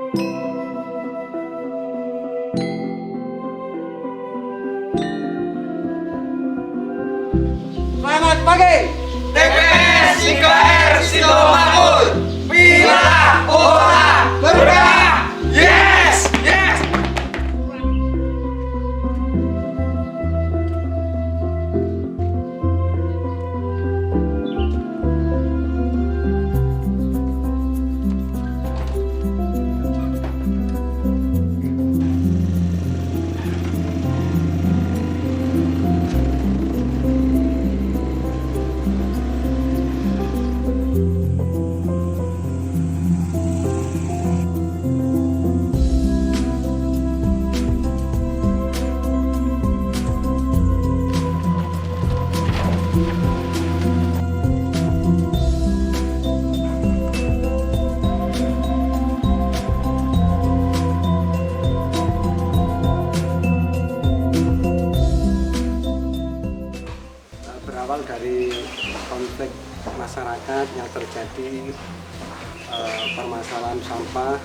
Selamat pagi, TPS 3R Sidomakmur. Pilah Ora Berkah. Yes, yes. Berawal dari konflik masyarakat yang terjadi, permasalahan sampah,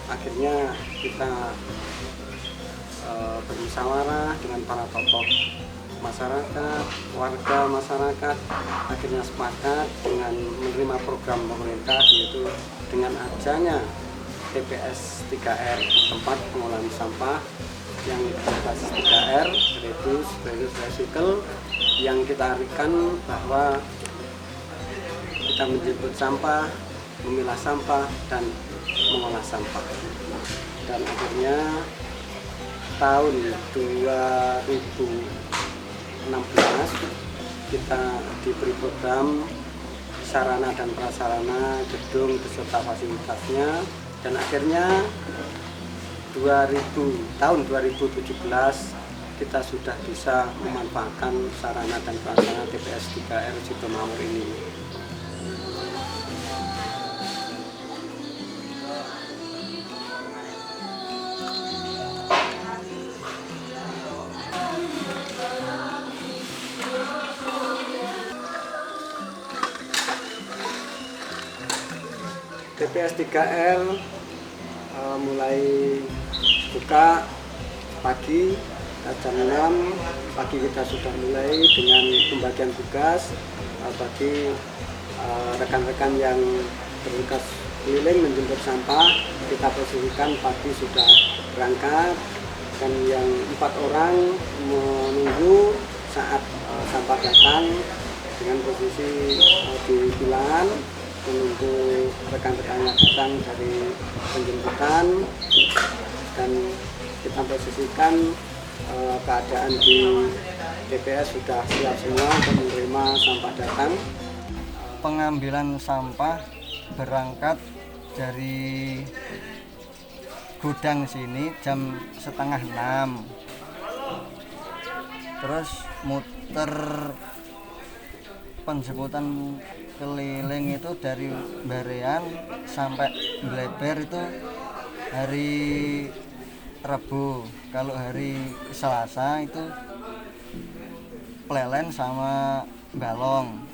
akhirnya kita bermusyawarah dengan para tokoh masyarakat, warga masyarakat, akhirnya sepakat dengan menerima program pemerintah, yaitu dengan adanya TPS 3R, tempat pengolahan sampah yang berbasis 3R, reduce, reuse, recycle, yang kita artikan bahwa kita menjemput sampah, memilah sampah, dan mengolah sampah. Dan akhirnya tahun 2016 kita diberi program sarana dan prasarana gedung beserta fasilitasnya, dan akhirnya tahun 2017 kita sudah bisa memanfaatkan sarana dan prasarana TPS 3R Sidomakmur ini. TPS 3R mulai buka pagi jam 6 pagi, kita sudah mulai dengan pembagian tugas bagi rekan-rekan yang bertugas keliling menjemput sampah. Kita posisikan pagi sudah berangkat, dan yang 4 orang menunggu saat sampah datang dengan posisi di bilangan, menunggu rekan-rekannya datang dari penjemputan, dan kita posisikan keadaan di TPS sudah siap semua untuk menerima sampah datang. Pengambilan sampah berangkat dari gudang sini jam setengah 6, terus muter penjemputan keliling itu dari Barean sampai Bleber itu hari Rabu. Kalau hari Selasa itu Plelen sama Balong.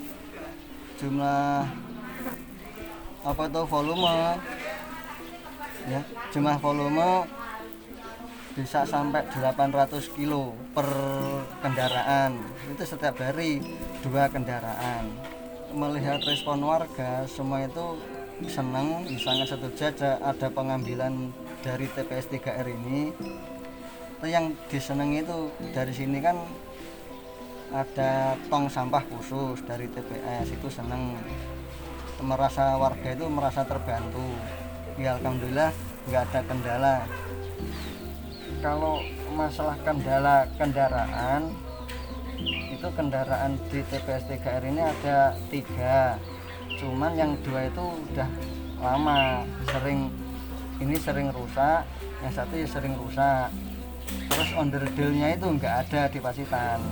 Jumlah volume ya, jumlah volume bisa sampai 800 kilo per kendaraan. Itu setiap hari 2 kendaraan. Melihat respon warga, semua itu senang, sangat setuju ada pengambilan dari TPS 3R ini. Itu yang disenangi itu dari sini kan ada tong sampah khusus dari TPS, itu senang, merasa warga itu merasa terbantu. Ya alhamdulillah nggak ada kendala. Kalau masalah kendala kendaraan, itu kendaraan di TPS 3R ini ada 3, cuman yang 2 itu udah lama, sering rusak, yang satu ya sering rusak. Terus onderdilnya itu nggak ada di Pacitan.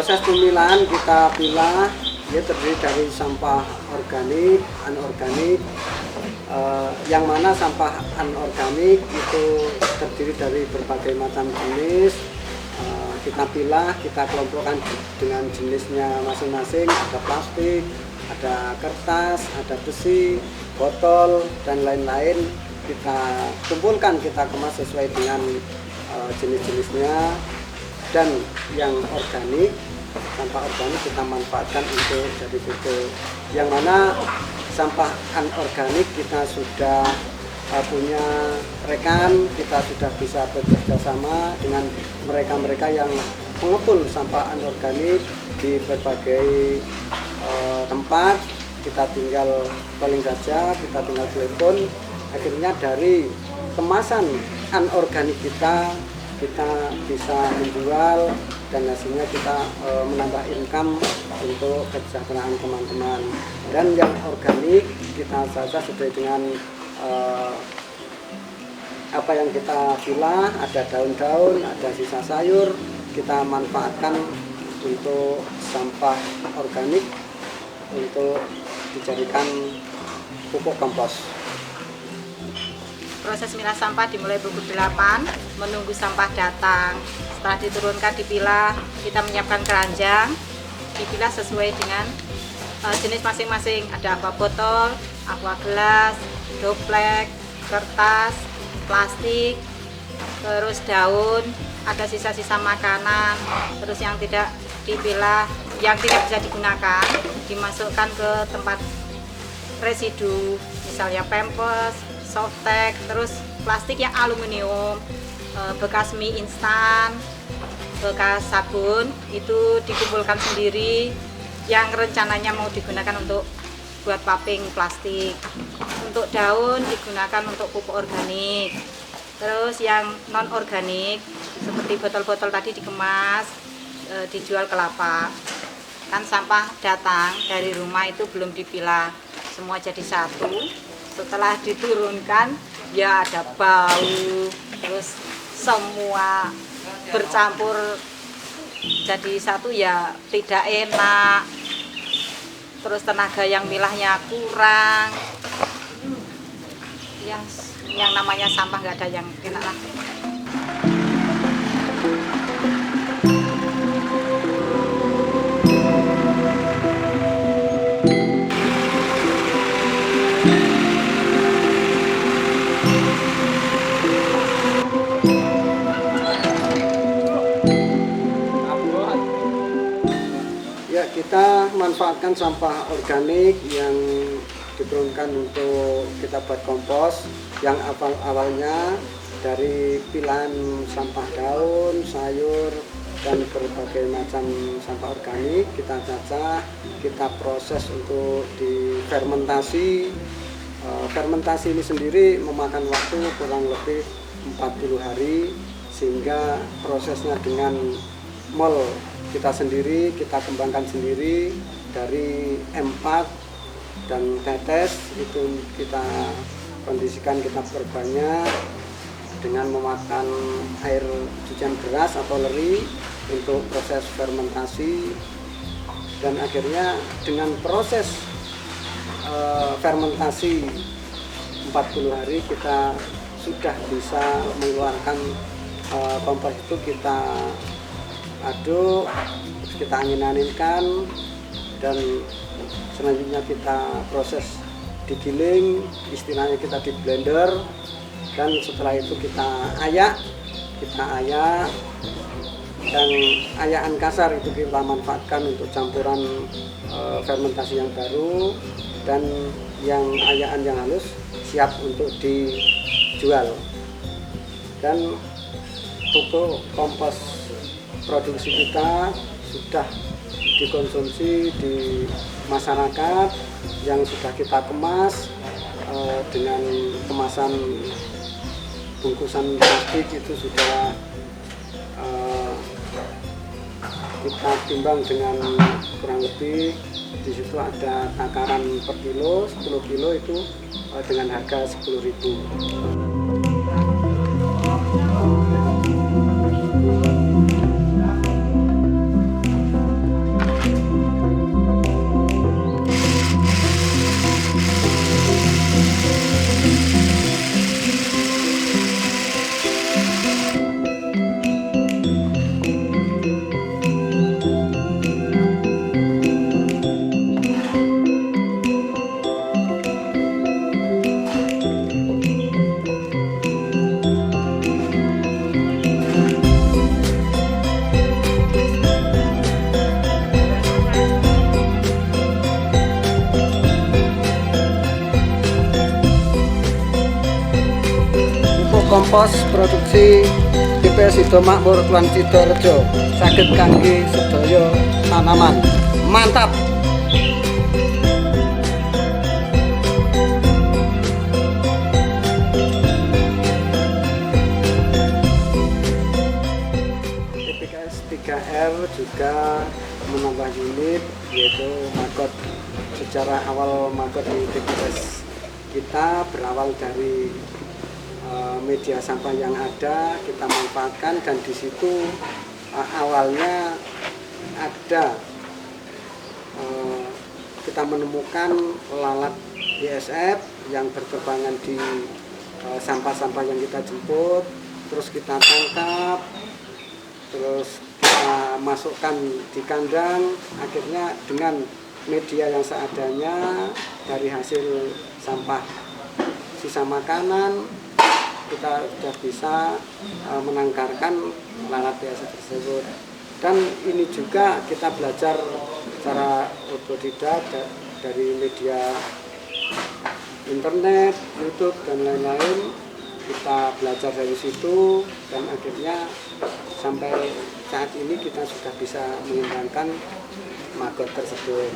Proses pemilahan kita pilah, dia terdiri dari sampah organik, anorganik. Yang mana sampah anorganik itu terdiri dari berbagai macam jenis. Kita pilah, kita kelompokkan dengan jenisnya masing-masing. Ada plastik, ada kertas, ada besi, botol, dan lain-lain. Kita kumpulkan, kita kemas sesuai dengan jenis-jenisnya. Dan yang organik, sampah organik kita manfaatkan untuk jadi pupuk. Yang mana sampah anorganik kita sudah punya rekan, kita sudah bisa bekerja sama dengan mereka-mereka yang mengepul sampah anorganik di berbagai tempat. Kita tinggal calling saja, kita tinggal telepon. Akhirnya dari kemasan anorganik kita bisa menjual dan hasilnya kita menambah income untuk kesejahteraan teman-teman. Dan yang organik kita saja sesuai dengan apa yang kita pilah, ada daun-daun, ada sisa sayur, kita manfaatkan untuk sampah organik untuk dijadikan pupuk kompos. Proses milah sampah dimulai pukul 8, menunggu sampah datang. Setelah diturunkan, dipilah, kita menyiapkan keranjang, dipilah sesuai dengan jenis masing-masing. Ada aqua botol, aqua gelas, doplek, kertas, plastik, terus daun, ada sisa-sisa makanan, terus yang tidak dipilah, yang tidak bisa digunakan, dimasukkan ke tempat residu, misalnya pampers, softtek, terus plastik yang aluminium, bekas mie instan, bekas sabun, itu dikumpulkan sendiri yang rencananya mau digunakan untuk buat paping plastik. Untuk daun digunakan untuk pupuk organik. Terus yang non organik seperti botol-botol tadi dikemas, dijual ke lapak. Kan sampah datang dari rumah itu belum dipilah, semua jadi satu. Setelah diturunkan ya ada bau, terus semua bercampur jadi satu ya tidak enak, terus tenaga yang milahnya kurang ya, yang namanya sampah nggak ada yang enak lah. Kita manfaatkan sampah organik yang diturunkan untuk kita buat kompos, yang awalnya dari pilahan sampah daun, sayur, dan berbagai macam sampah organik kita cacah, kita proses untuk difermentasi. Fermentasi ini sendiri memakan waktu kurang lebih 40 hari, sehingga prosesnya dengan mol kita sendiri, kita kembangkan sendiri dari M4 dan tetes, itu kita kondisikan, kita perbanyak dengan memakan air cucian beras atau leri untuk proses fermentasi. Dan akhirnya dengan proses fermentasi 40 hari kita sudah bisa mengeluarkan kompos itu. Kita aduk, kita angin-anginkan, dan selanjutnya kita proses digiling, istilahnya kita di blender, dan setelah itu kita ayak, dan ayakan kasar itu kita manfaatkan untuk campuran fermentasi yang baru, dan yang ayakan yang halus siap untuk dijual. Dan pupuk kompos produksi kita sudah dikonsumsi di masyarakat, yang sudah kita kemas dengan kemasan bungkusan plastik itu sudah kita timbang dengan kurang lebih, di situ ada takaran per kilo, 10 kilo itu dengan harga 10.000. pos produksi TPS Sido Makmur Kulon Sidorejo saged kangge sedaya tanaman. Mantap. TPS 3R juga menambah unit yaitu magot. Secara awal magot di TPS kita berawal dari media sampah yang ada kita manfaatkan, dan di situ awalnya ada kita menemukan lalat ISF yang berterbangan di sampah-sampah yang kita jemput, terus kita tangkap, terus kita masukkan di kandang. Akhirnya dengan media yang seadanya dari hasil sampah sisa makanan kita sudah bisa menangkarkan lalat ISF tersebut. Dan ini juga kita belajar secara otodidak dari media internet, YouTube dan lain-lain. Kita belajar dari situ dan akhirnya sampai saat ini kita sudah bisa mengembangkan magot tersebut,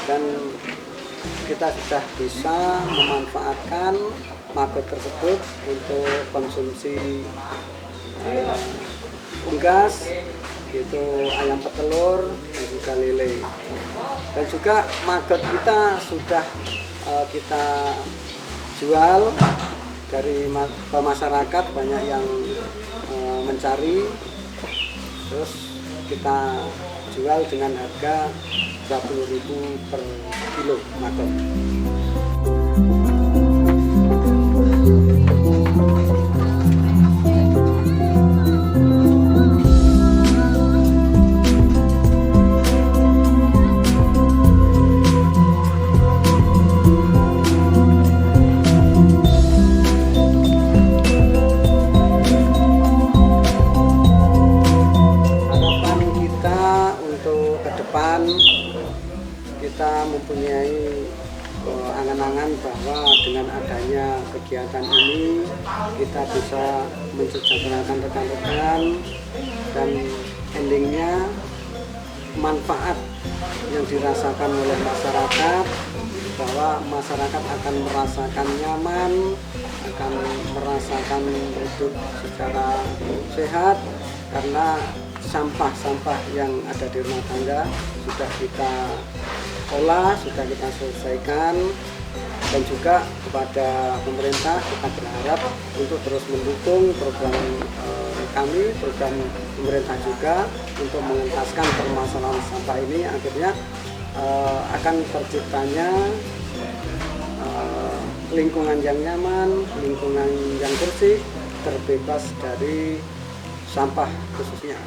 dan kita sudah bisa memanfaatkan magot tersebut untuk konsumsi unggas, yaitu ayam petelur dan juga lele. Dan juga magot kita sudah kita jual dari ke masyarakat, banyak yang mencari, terus kita jual dengan harga 20.000 per kilo magot. Kita mempunyai angan-angan bahwa dengan adanya kegiatan ini kita bisa mensejahterakan rekan-rekan, dan endingnya manfaat yang dirasakan oleh masyarakat, bahwa masyarakat akan merasakan nyaman, akan merasakan hidup secara sehat karena sampah-sampah yang ada di rumah tangga sudah kita olah, sudah kita selesaikan. Dan juga kepada pemerintah kita berharap untuk terus mendukung program kami, program pemerintah juga untuk mengentaskan permasalahan sampah ini. Akhirnya akan terciptanya lingkungan yang nyaman, lingkungan yang bersih, terbebas dari sampah khususnya.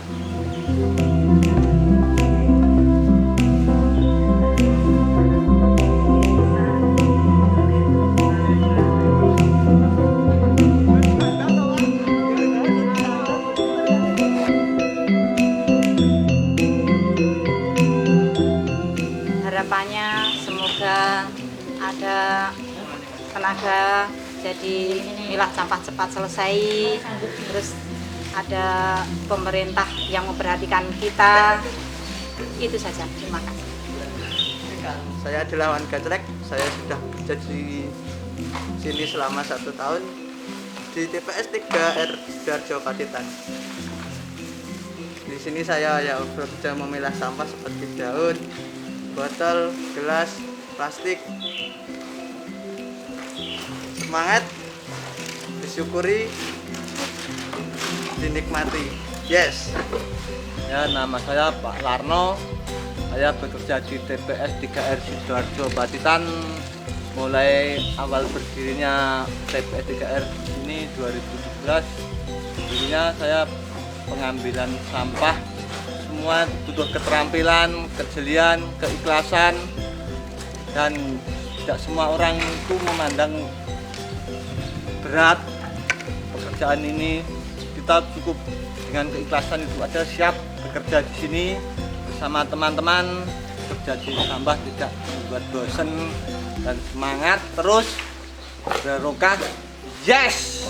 Harapannya semoga ada tenaga jadi milah sampah cepat selesai, terus ada pemerintah yang memperhatikan kita. Itu saja, terima kasih. Saya adalah Wan Gatrek. Saya sudah bekerja di sini selama 1 tahun di TPS 3R Sidoarjo Patitan. Di sini saya bekerja memilah sampah seperti daun, botol, gelas, plastik. Semangat, disyukuri, dinikmati. Yes. Ya, nama saya Pak Larno. Saya bekerja di TPS 3R Sidoarjo Patitan. Mulai awal berdirinya TPS 3R ini 2017. Dirinya saya pengambilan sampah. Semua butuh keterampilan, kejelian, keikhlasan, dan tidak semua orang itu memandang berat pekerjaan ini. Kita cukup dengan keikhlasan itu aja, siap bekerja di sini bersama teman-teman. Bekerja di sampah tidak membuat bosan dan semangat terus, barokah. Yes.